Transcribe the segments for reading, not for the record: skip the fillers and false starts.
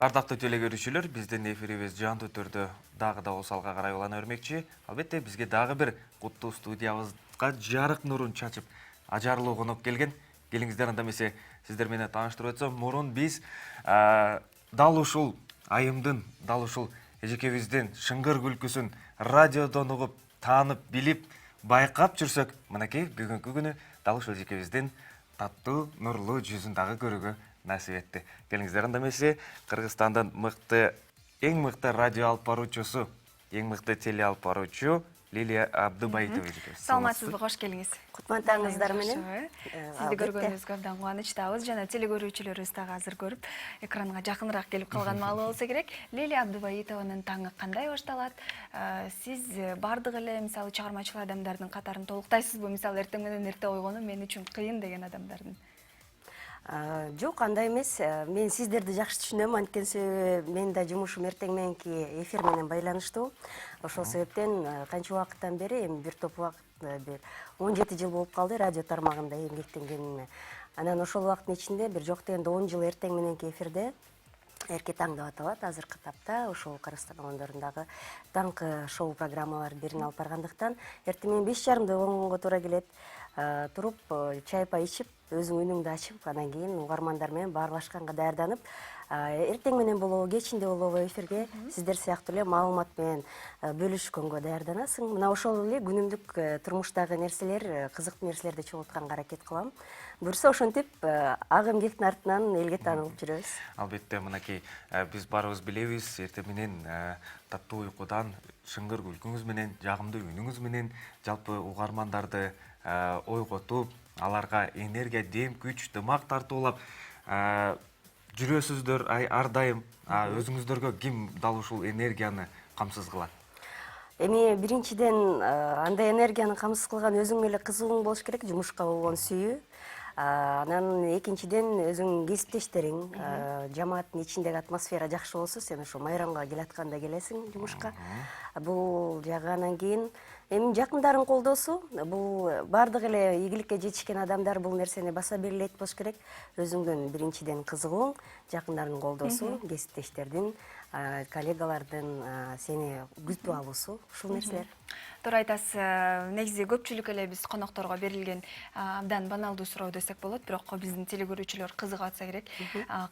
Ардактуу телекөрүүчүлөр, биздин эфирибиз жандуу түрдө дагы да осалга карай улана өрмөкчү. Албетте бизге дагы бир куттуу студиябызга жарык нурун чачып, ажарлуу конок келген. Келиңиздер, анда эмесе сиздер менен тааныштырып өтсөм, мурун биз дал ушул айымдын, дал ушул эжекебиздин шыңгыр күлкүсүн радиодон угуп, таанып, билип, байкап жүрсөк, мынакей бүгүнкү күнү дал ушул эжекебиздин таттуу, нурлуу жүзүн дагы көрүүгө насип этти. Келиңиздер, анда эмесе Кыргызстандын эң мыкты радио алып баруучусу, эң мыкты теле алып баруучу Лилия Абдыбаитова эжекебиз. Саламатсызбы, кош келиңиз. Кутмандыгыңыздар менен. Сизди көргөнүбүзгө абдан кубанычтабыз. Жана телекөрүүчүлөрүбүз дагы азыр көрүп, экранга жакыныраак келип калган маалы болсо керек. Лилия Абдыбаитованын таңы кандай башталат? Сиз бардык эле мисалы чыгармачыл адамдардын катарын толуктайсызбы? Мисалы эртең менен эрте ойгонуу мен үчүн кыйын деген адамдардын. Жок, андай эмес. Мен сиздерди жакшы түшүнөм, анткени менин да жумушум эртең мененки эфир менен байланыштуу. Ошол себептен канча убакыттан бери, эми бир топ убакыт, 17 жыл болуп калды радио тармагында эмгектенгениме. Анан ошол убакыттын ичинде бир жок дегенде 10 жыл эртең мененки эфирде Эрке таң деп аталат азыркы тапта, ошол Кыргызстан коомдорундагы таңкы шоу программалардын бирин алып баргандыктан эртең менен 5:30 ойгонгонго туура келет. Туруп чай пай ичип, өзүң үнүңдү ачып, анан кийин угармандар менен баарлашканга даярданып, эртең менен болобу, кечинде болобу эфирге сиздер сыяктуу эле маалымат менен бөлүшкөнгө даярданасың. Мына ошол эле күнүмдүк турмуштагы нерселер, кызыктуу нерселерди чогултканга аракет кылам. Буюрса ошентип ак эмгектин артынан элге таанылып жүрөбүз. Албетте, мынакей биз баарыбыз билебиз, эртең менен таттуу уйкудан шыңгыр күлкүңүз менен, жагымдуу үнүңүз менен жалпы угармандарды ойготуп, аларга энергия, дем, күч, дымак тартуулап жүрөсүздөр ар дайым. Өзүңүздөргө ким дал ушул энергияны камсыз кылат? Эми биринчиден андай энергияны камсыз кылган өзүң эле кызыгууң болуш керек, жумушка болгон сүйүү. Анан экинчиден өзүңүн кесиптештериң, жамааттын ичиндеги атмосфера жакшы болсо, сен ошо майрамга келатканда келесиң жумушка. Бул жагы, анан кийин эми жакындарың колдоосу, бул бардык эле ийгиликке жетишкен адамдар бул нерсени баса белгилейт болуш керек. Өзүңдүн биринчиден кызыгууң, жакындардын колдоосу, кесиптештердин, коллегалардын сени күтүп алуусу, ушул нерселер. Туура айтасыз. Негизи көпчүлүк эле биз конокторго берилген абдан баналдуу суроо десек болот, бирок биздин телекөрүүчүлөр кызыгып атса керек.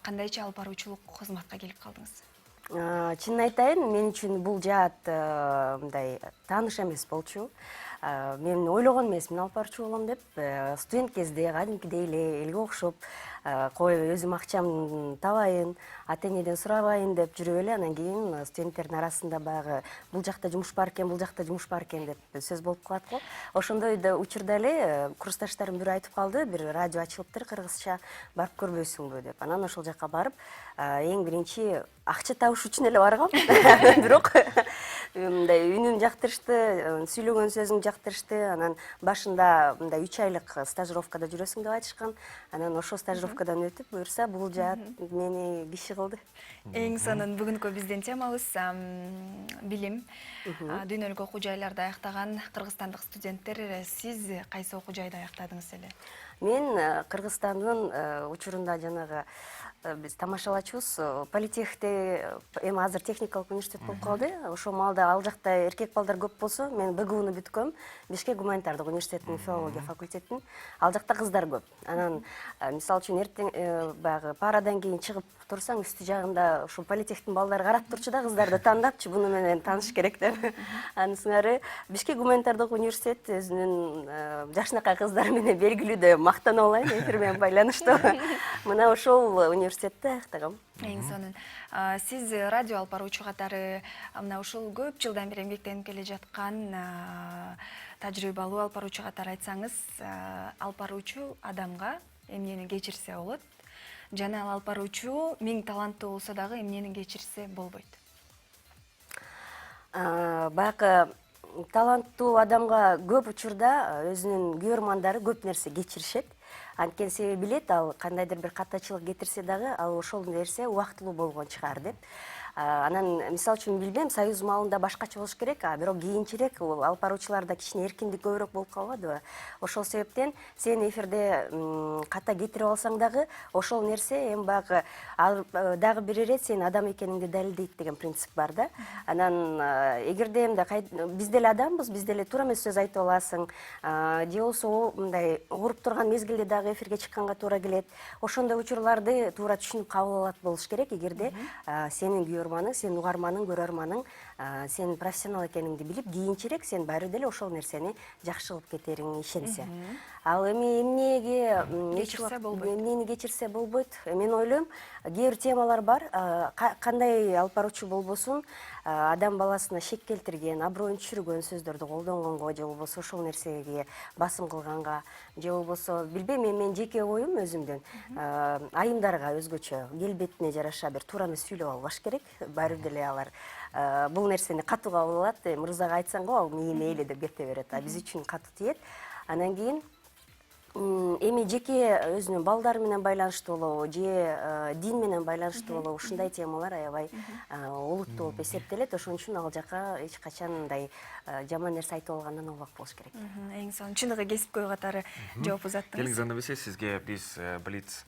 Кандайча алып баруучулук кызматка келип калдыңыз? Чынын айтайын, мен үчүн бул жаат мындай тааныш эмес болчу. Мен ойлогон эмесмин алып барчу болом деп. Студент кезде кадимкидей эле элге окшоп, кой өзүм акчамды табайын, ата-энеден сурабайын деп жүрүп эле, анан кийин студенттердин арасында баягы бул жакта жумуш бар экен, бул жакта жумуш бар экен деп сөз болуп калат го. Ошондой да учурда эле курсташтарым бирөө айтып калды, бир радио ачылыптыр кыргызча, барып көрбөйсүңбү деп. Анан ошол жака барып, эң биринчи акча табыш үчүн эле баргам. Бирок мындай үнүн жактырышты, сүйлөгөн сөзүң жактырышты. Анан башында мындай 3 айлык стажировкада жүрөсүң деп айтышкан. Анан ошол стажировкадан өтүп, буюрса бул жаат мени киши кылды. Эң сонун бүгүнкү биздин темабыз билим. Дүйнөлүк окуу жайларды аяктаган кыргызстандык студенттер, сиз кайсы окуу жайда аяктадыңыз эле? Мен Кыргызстандын учурунда жанагы биз тамашалачубуз политехте, эми азыр техникалык университет болуп калды. Ошол маалда ал жакта эркек балдар көп болсо, мен БГУну бүткөм, Бишкек гуманитардык университетинин филология факультетин. Ал жакта кыздар көп. Анан мисалы үчүн эртең баягы парадан кийин чыгып турсаң, үстү жагында ушул политехтин балдары карап турчу да, кыздарды тандапчы, буну менен тааныш керек деп. Анысыңары Бишкек гуманитардык университет өзүнүн жашынакай кыздары менен белгилүү деп мактана алайын, эфир менен байланыштуу. Мына ошол университетте аяктагам. Эң сонун. Сиз радио алып баруучу катары мына ушул көп жылдан бери эмгектенип келе жаткан тажрыйбалуу алып баруучу катары айтсаңыз, алып баруучу адамга эмнени кечирсе болот, жана алып баруучу 1000 таланттуу болсо дагы эмнени кечирсе болбойт? Баягы таланттуу адамга көп учурда өзүнүн көрөрмандары көп нерсе кечиришет. Анткени себеби билет, ал кандайдыр бир катачылык кетирсе дагы, ал ошол нерсе убактылуу болгон чыгар деп. Анан мисалы үчүн билбейм, союз маалында башкача болуш керек, бирок кийинчерээк алып баруучуларда кичине эркиндик көбүрөөк болуп калбадыбы? Ошол себептен сен эфирде ката кетирип алсаң дагы ошол нерсе эми баягы дагы бир ирет сен адам экениңди далилдейт деген принцип бар да. Анан эгерде эмне биз деле адамбыз, биз деле туура эмес сөз айтып аласың, же болбосо мындай ооруп турган мезгилде дагы эфирге чыкканга туура келет. Ошондой учурларды туура түшүнүп кабыл алат болуш керек, эгерде сенин күйөрманың, сенин угарманың, көрөрманың сен профессионал экениңди билип, кийинчерээк сен баары деле ошол нерсени жакшы кылып кетериңе ишенсе. Ал эми эмнеге эмнени кечирсе болбойт? Мен ойлойм, кээ бир темалар бар, кандай алып баруучу болбосун, адам баласына шек келтирген, аброюн түшүргөн сөздөрдү колдонгонго, же болбосо ошол нерсеге басым кылганга, же болбосо билбейм, менин жеке оюм өзүмдүн айымдарга өзгөчө келбетине жараша бир туура эмес сүйлөп албаш керек. Баары деле алар бул нерсени катуу кабыл алат, мырзага айтсаң го ал мейли деп кете берет. Биз үчүн катуу тиет. Анан кийин эми жеке өзүнүн балдары менен байланыштуу болобу, же дин менен байланыштуу болобу, ушундай темалар аябай олуттуу болуп эсептелет. Ошон үчүн ал жака эч качан мындай жаман нерсе айтып алгандан убак болуш керек. Эң сонун чыныгы кесипкөй катары жооп узаттыңыз. Келиңиз анда эмесе сизге биз блиц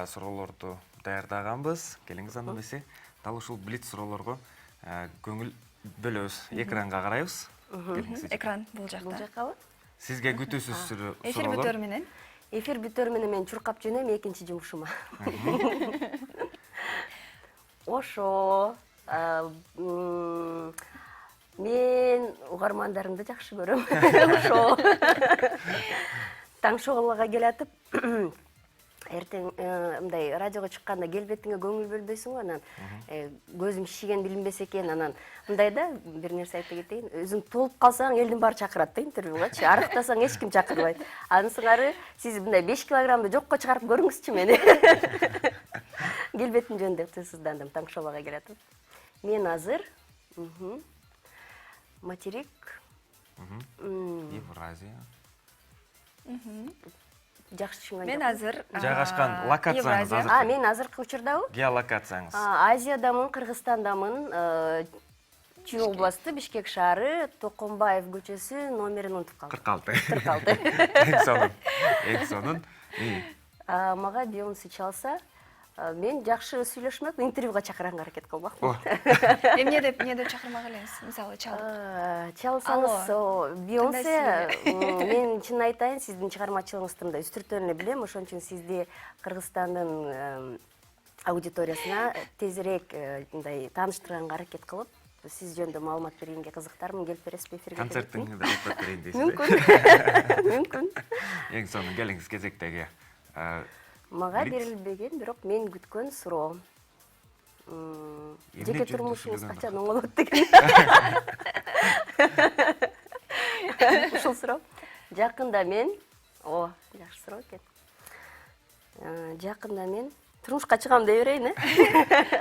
суроолорду даярдаганбыз. Келиңиз анда эмесе дал ушул блиц суроолорго көңүл бөлөбүз. Экранга карайбыз. Экран бул жакта. Бул жаккабы? Сизге күтүүсүз суроолор. Эфир бүтөр менен. Эфир бүтөр менен мен чуркап жөнөйм экинчи жумушума. Ошо мен угармандарымды жакшы көрөм. Ошо. Таң шоголго келатып, эртең мындай радиого чыкканда келбетиңе көңүл бөлбөйсүңбү, анан көзүм шишиген билинбесе экен, анан мындай да бир нерсе айта кетейин, өзүң толуп калсаң элдин баары чакырат да интервьюгачы, арыктасаң эч ким чакырбайт. Анысыңары сиз мындай 5 килограммды жокко чыгарып көрүңүзчү мени. Келбетим жөнүндө тыйсыздандым таң шоголго келатып. Мен азыр материк Евразия. Жакшы түшүнгөн Мен азыр Жайгашкан локацияңыз азыр. Мен азыркы учурдабы? Геолокацияңыз. Азиядамын, Кыргызстандамын, Чүй областы, Бишкек шаары, Токомбаев көчөсү, номерин унутуп калдым. 46. 46. Эң сонун. Мага Бейонсе чалса, мен жакшы сүйлөшмөк, интервьюга чакыранга аракет кылмакмын. Эмне деп чакырмак элеңиз? Мисалы Чалсаңыз, Бейонсе, мен чын айтайын, сиздин чыгармачылыгыңызды мындай үстүртөн эле билем, ошон үчүн сизди Кыргызстандын аудиториясына тезирээк мындай тааныштырганга аракет кылып, сиз жөнүндө маалымат бергенге кызыктармын. Келип бересизби эфирге? Концертиңизди айтып берейин дейсиз. Мүмкүн. Мүмкүн. Эң сонун, келиңиз кезектеги. Мага берилбеген, бирок мен күткөн суроо. Жеке турмушуңуз качан оңолот деген. Ушул суроо. Жакында мен, жакшы суроо экен. Жакында мен турмушка чыгам дей берейин,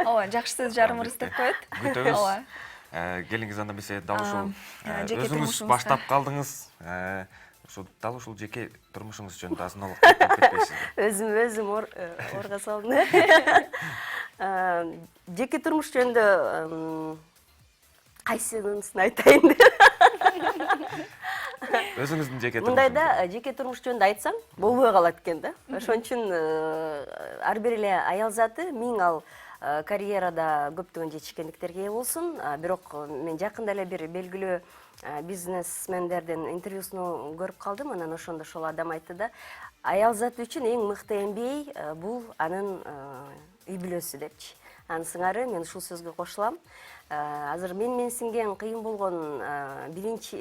Ооба, жакшы сөз жарымыбыз деп коет. Күтөбүз. Келиңиз анда эмесе дал ушул өзүңүз баштап калдыңыз. Ошо дал ушул жеке турмушуңуз жөнүндө азын-олук айтып кетпейсизби? Өзүм орго салдым. Жеке турмуш жөнүндө кайсынысын айтайын деп. Өзүңүздүн жеке турмушуңуз. Мындай да жеке турмуш жөнүндө айтсаң, болбой калат экен да. Ошон үчүн ар бир эле аял заты миң ал карьерада көптөгөн жетишкендиктерге ээ болсун. Бирок мен жакында эле бир белгилүү бизнесмендердин интервьюсун көрүп калдым. Анан ошондо ошол адам айтты да, аял заты үчүн эң мыкты эмбей бул анын үй бүлөсү депчи. Анысыңары мен ушул сөзгө кошулам. Азыр менсинген кыйын болгон биринчи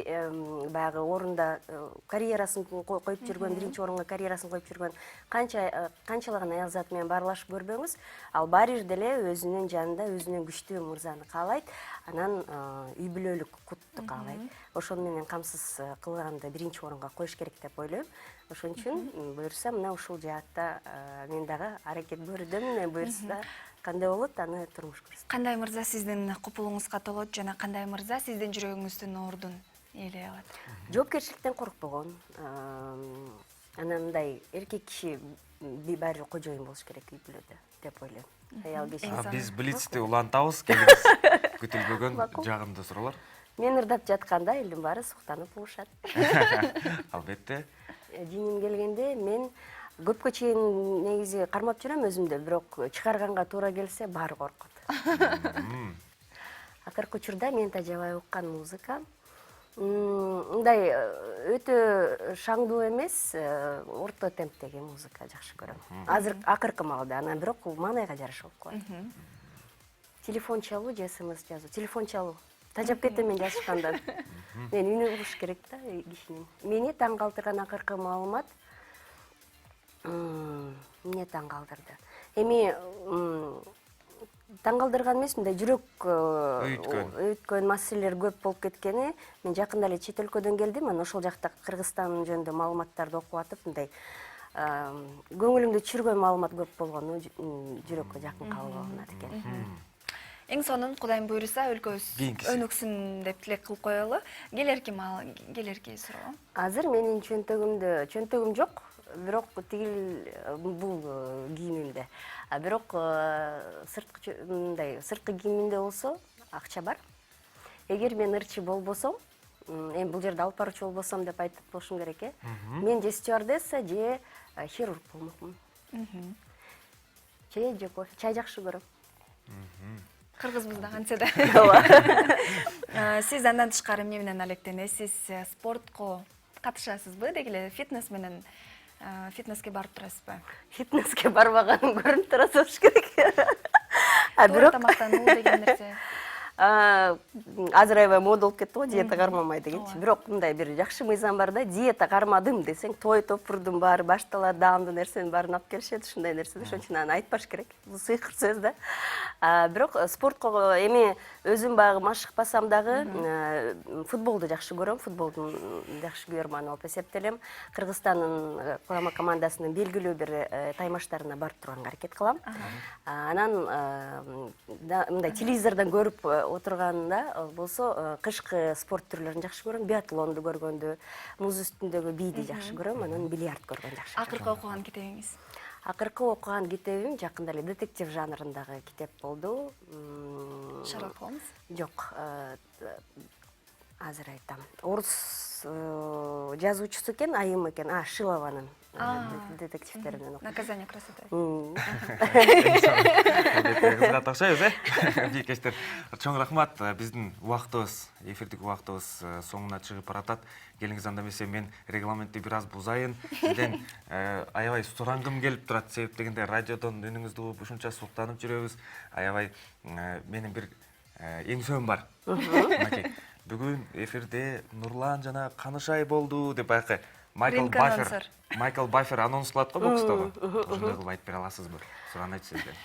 баягы орунда карьерасын коюп жүргөн, биринчи орунга карьерасын коюп жүргөн канчалаган аял заты менен баарлашып көрбөңүз, ал баары бир деле өзүнүн жанында өзүнөн күчтүү мырзаны каалайт, анан үй бүлөлүк кутту каалайт. Ошону менен камсыз кылганды биринчи орунга коюш керек деп ойлойм. Ошон үчүн буюрса мына ушул жаатта мен дагы аракет көрүдүм, буюрса кандай болот, аны турмуш көрсөт. Кандай мырза сиздин купулуңузга толот жана кандай мырза сиздин жүрөгүңүздүн ордун ээлей алат? Жоопкерчиликтен коркпогон, анан мындай эркек киши баары бир кожоюн болуш керек үй бүлөдө деп ойлойм. аял киши. Биз блицти улантабыз, келиңиз. Күтүлбөгөн жагымдуу суроолор. Мен ырдап жатканда элдин баары суктанып угушат. Албетте. Жиним келгенде мен көпкө чейин негизи кармап жүрөм өзүмдү, бирок чыгарганга туура келсе баары коркот. Акыркы учурда мен тажабай уккан музыка мындай өтө шаңдуу эмес, орто темптеги музыка жакшы көрөм. Азыр акыркы маалда, анан бирок маанайга жараша болуп калат. Телефон чалуу же СМС жазуу. Телефон чалуу. Тажап кеттим мен жазышкандан. Мен үнү угуш керек да кишинин. Мени таң калтырган акыркы маалымат эмне таң калтырды. Эми таң калтырган эмес, мындай жүрөк өйткөн маселелер көп болуп кеткени. Мен жакында эле чет өлкөдөн келдим, анан ошол жакта Кыргызстан жөнүндө маалыматтарды окуп атып, мындай көңүлүмдү түшүргөн маалымат көп болгону жүрөккө жакын кабыл алынат экен. Эң сонун Кудайым буйруса өлкөбүз өнүксүн деп тилек кылып коелу. Келерки суроо. Азыр менин чөнтөгүм жок, бирок тигил бул кийимимде. Бирок сырткы кийимимде болсо акча бар. Эгер мен ырчы болбосом, эми бул жерде алып баруучу болбосом деп айтып болушум керек э. Мен же стюардесса же хирург болмокмун. Же кофе, чай жакшы көрөм. Кыргызбыз да кантсе да. Сиз андан тышкары эмне менен алектенесиз? Спортко катышасызбы? Деги эле фитнеске барып турасызбы? Фитнеске барбаганым көрүнүп турат болуш керек. Туура тамактануу деген нерсе. Азыр аябай мода болуп кетти го, диета кармамай дегенчи. Бирок мындай бир жакшы мыйзам бар да, диета кармадым десең, той топурдун баары башталат, даамдуу нерсенин баарын алып келишет, ушундай нерсе да, ошон үчүн аны айтпаш керек. Бул сыйкыр сөз да. Бирок спортко эми өзүм баягы машыкпасам дагы футболду жакшы көрөм, футболдун жакшы көрманы болуп эсептелем. Кыргызстандын курама командасынын белгилүү бир таймаштарына барып турганга аракет кылам. Анан мындай телевизордон көрүп отурганда болсо кышкы спорт түрлөрүн жакшы көрөм, биатлонду көргөндү, муз үстүндөгү бийди жакшы көрөм, анан бильярд көргөндү жакшы көрөм. Акыркы окуган китебиңиз? Акыркы окуган китебим жакында эле детектив жанрындагы китеп болду. Шерлок Холмс? Жок, азыр айтам. Орус жазуучусу экен, айым экен, Шилованын детективдеринен окуйм. Наказание красоты. Кызга такшайбыз, бийкештер. Чоң рахмат. Биздин убактыбыз, эфирдик убактыбыз соңуна чыгып баратат. Келиңиз анда эмесе мен регламентти бир аз бузайын. Сизден аябай сурангым келип турат. Себеп дегенде радиодон үнүңүздү угуп ушунча суктанып жүрөбүз. Аябай менин бир эңсөөм бар. Бүгүн эфирде Нурлан жана Канышай болду деп баягы Майкл Байфер анонс кылат го бокстогу. Ошондой кылып айтып бере аласызбы? Суранайчы сизден.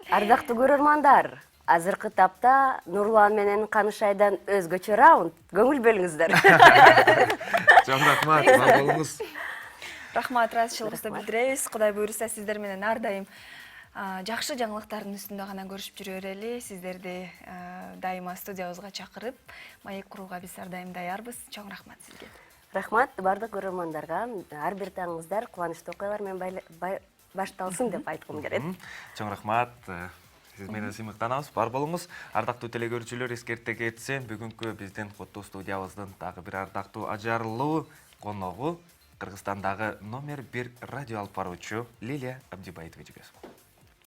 Ардактуу көрөрмандар, азыркы тапта Нурлан менен Канышайдан өзгөчө раунд. Көңүл бөлүңүздөр. Чоң рахмат, сау болуңуз. Рахмат, ыраазычылыгыбызды билдиребиз. Кудай буйруса сиздер менен ар дайым жакшы жаңылыктардын үстүндө гана көрүшүп жүрө берели. Сиздерди дайыма студиябызга чакырып, маек курууга биз ар дайым даярбыз. Чоң рахмат сизге. Рахмат бардык көрөрмандарга. Ар бир таңыңыздар кубанычтуу окуялар менен башталсын деп айткым келет. Чоң рахмат. Сиз менен сыймыктанабыз, бар болуңуз. Ардактуу телекөрүүчүлөр, эскерте кетсем, бүгүнкү биздин коттуу студиябыздын дагы бир ардактуу ажарлуу коногу Кыргызстандагы номер 1 радио алып баруучу Лилия Абдибаетова жигесова.